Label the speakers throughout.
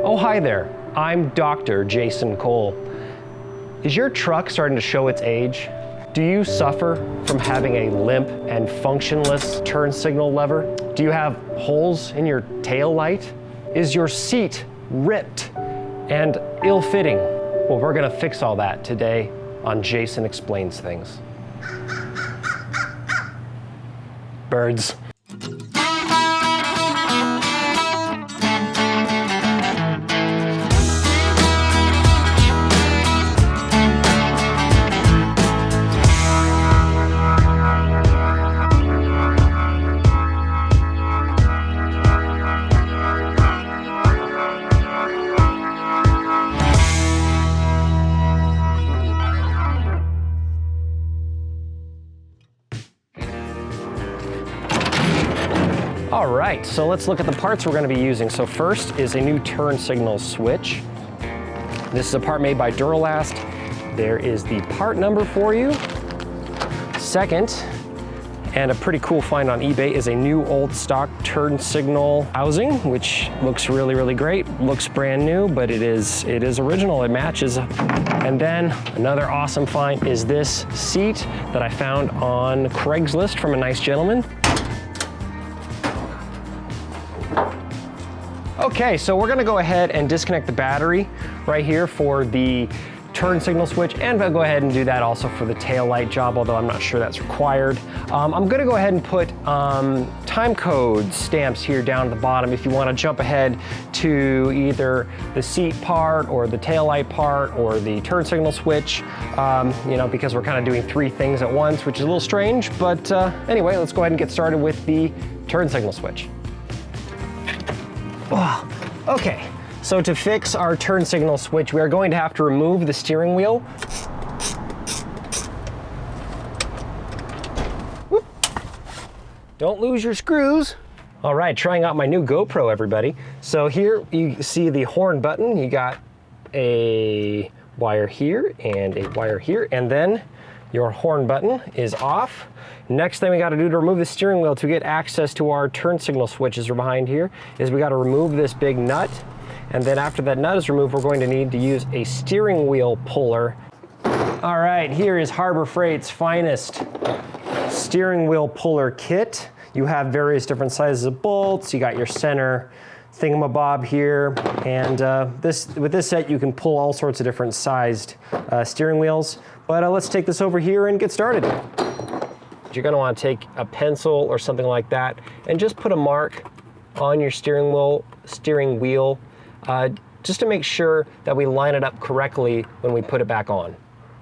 Speaker 1: Oh, hi there. I'm Dr. Jason Cole. Is your truck starting to show its age? Do you suffer from having a limp and functionless turn signal lever? Do you have holes in your tail light? Is your seat ripped and ill-fitting? Well, we're gonna fix all that today on Jason Explains Things. Birds. All right, so let's look at the parts we're going to be using. So first is a new turn signal switch. This is a part made by Duralast. There is the part number for you. Second, and a pretty cool find on eBay, is a new old stock turn signal housing, which looks really, really great. Looks brand new, but it is original, it matches. And then another awesome find is this seat that I found on Craigslist from a nice gentleman. Okay, so we're gonna go ahead and disconnect the battery right here for the turn signal switch, and I'll go ahead and do that also for the tail light job, although I'm not sure that's required. I'm gonna go ahead and put time code stamps here down at the bottom if you wanna jump ahead to either the seat part or the tail light part or the turn signal switch, you know, because we're kind of doing three things at once, which is a little strange, but anyway, let's go ahead and get started with the turn signal switch. Oh, okay, so to fix our turn signal switch, we are going to have to remove the steering wheel. Whoop. Don't lose your screws. All right, trying out my new GoPro, everybody. So here you see the horn button. You got a wire here and a wire here, and then your horn button is off. Next thing we got to do to remove the steering wheel to get access to our turn signal switches are behind here is we got to remove this big nut. And then after that nut is removed, we're going to need to use a steering wheel puller. All right, here is Harbor Freight's finest steering wheel puller kit. You have various different sizes of bolts. You got your center thingamabob here. And with this set, you can pull all sorts of different sized steering wheels. But let's take this over here and get started. You're gonna wanna take a pencil or something like that and just put a mark on your steering wheel, just to make sure that we line it up correctly when we put it back on.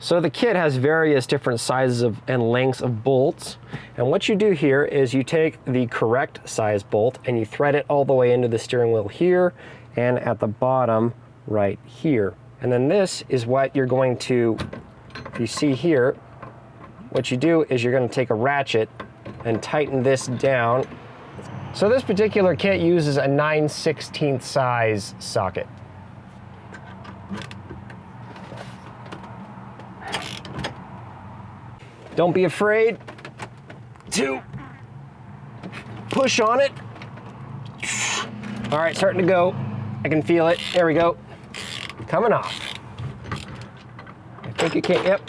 Speaker 1: So the kit has various different sizes and lengths of bolts. And what you do here is you take the correct size bolt and you thread it all the way into the steering wheel here and at the bottom right here. And then this is what you're going to, you see here, what you do is you're going to take a ratchet and tighten this down. So this particular kit uses a 9/16 size socket. Don't be afraid to push on it. All right, starting to go. I can feel it. There we go. Coming off. I think it can't, yep.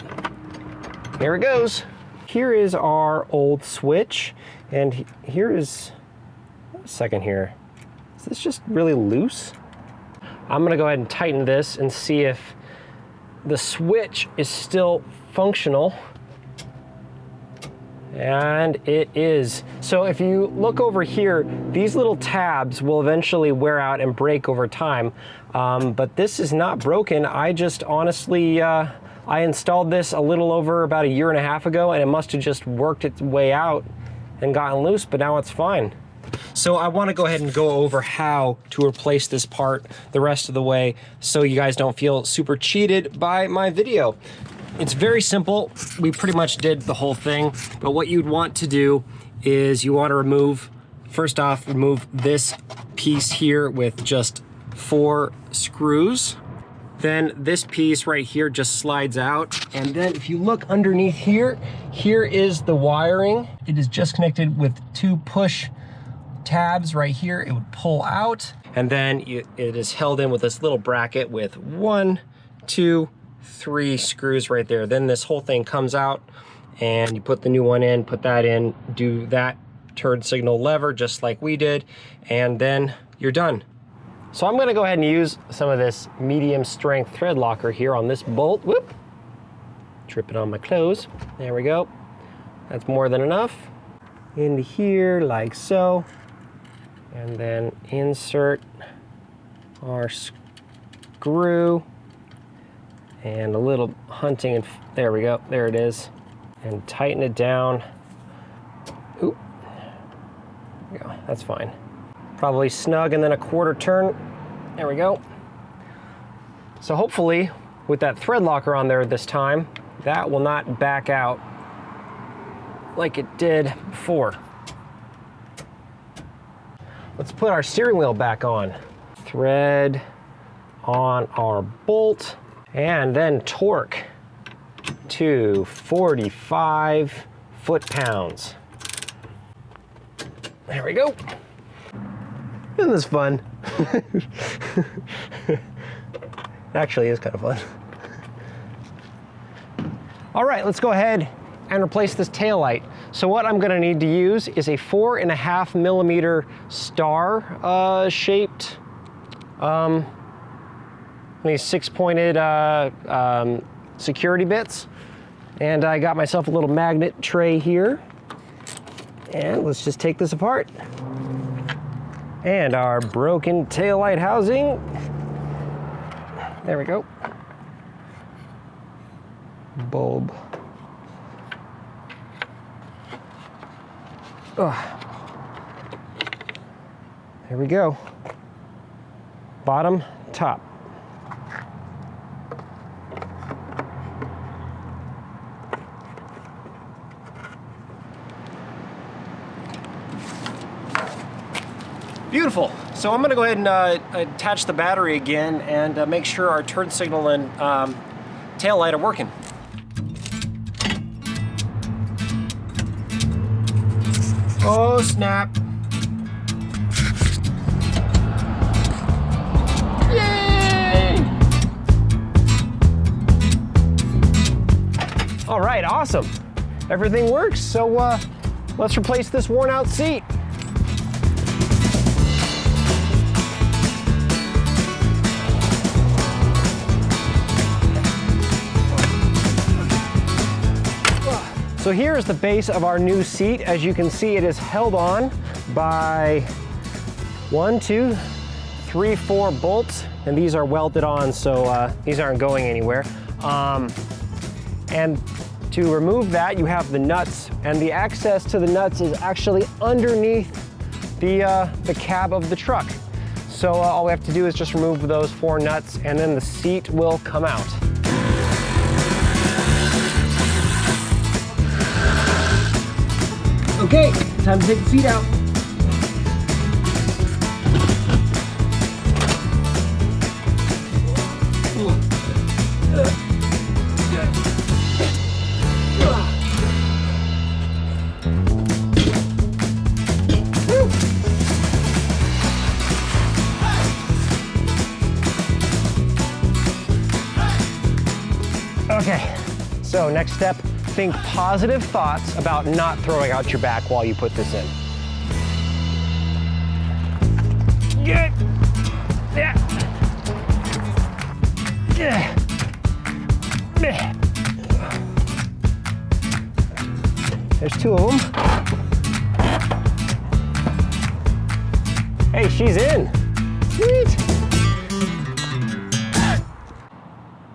Speaker 1: Here it goes. Here is our old switch, and here is, a second here. Is this just really loose? I'm gonna go ahead and tighten this and see if the switch is still functional. And it is. So if you look over here, these little tabs will eventually wear out and break over time, but this is not broken. I just honestly, I installed this a little over about a year and a half ago, and it must have just worked its way out and gotten loose, but now it's fine. So I want to go ahead and go over how to replace this part the rest of the way so you guys don't feel super cheated by my video. It's very simple. We pretty much did the whole thing, but what you'd want to do is you want to remove, first off, remove this piece here with just 4 screws. Then this piece right here just slides out. And then if you look underneath here, here is the wiring. It is just connected with 2 push tabs right here, it would pull out. And then it is held in with this little bracket with 1, 2, 3 screws right there. Then this whole thing comes out and you put the new one in, put that in, do that turn signal lever just like we did, and then you're done. So I'm gonna go ahead and use some of this medium strength thread locker here on this bolt. Whoop, trip it on my clothes. There we go. That's more than enough. Into here like so. And then insert our screw and a little hunting, and there we go, there it is. And tighten it down. Oop, there we go, that's fine. Probably snug, and then a quarter turn. There we go. So hopefully with that thread locker on there this time, that will not back out like it did before. Let's put our steering wheel back on. Thread on our bolt, and then torque to 45 foot-pounds. There we go. Isn't this fun? It actually is kind of fun. All right, let's go ahead and replace this taillight. So what I'm gonna need to use is a 4.5 millimeter star shaped, these 6-pointed security bits. And I got myself a little magnet tray here. And let's just take this apart. And our broken taillight housing. There we go. Bulb. Oh. There we go. Bottom, top. Beautiful. So I'm gonna go ahead and attach the battery again and make sure our turn signal and tail light are working. Oh snap. Yay! All right, awesome. Everything works, so let's replace this worn out seat. So here is the base of our new seat. As you can see, it is held on by 1, 2, 3, 4 bolts, and these are welded on, so these aren't going anywhere. And to remove that, you have the nuts, and the access to the nuts is actually underneath the cab of the truck. So all we have to do is just remove those 4 nuts, and then the seat will come out. Okay, time to take the seat out. Okay, so next step. Think positive thoughts about not throwing out your back while you put this in. Good. Yeah. Yeah. There's 2 of them. Hey, she's in. Sweet.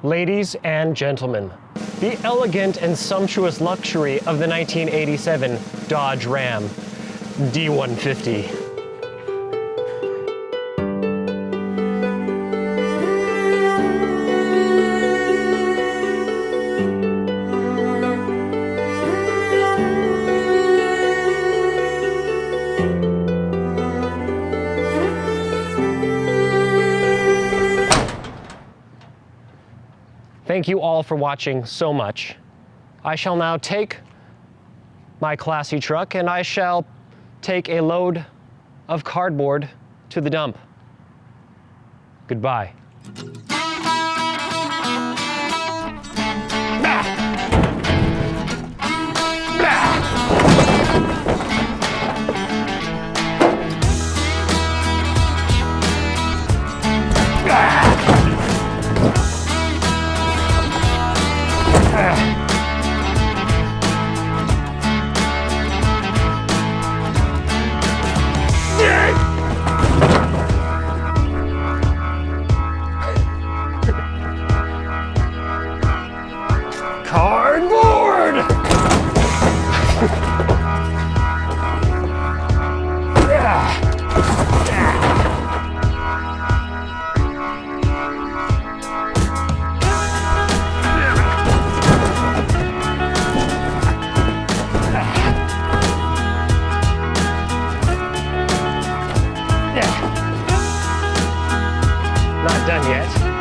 Speaker 1: Ladies and gentlemen, the elegant and sumptuous luxury of the 1987 Dodge Ram D150. Thank you all for watching so much. I shall now take my classy truck and I shall take a load of cardboard to the dump. Goodbye. Cardboard! Not done yet.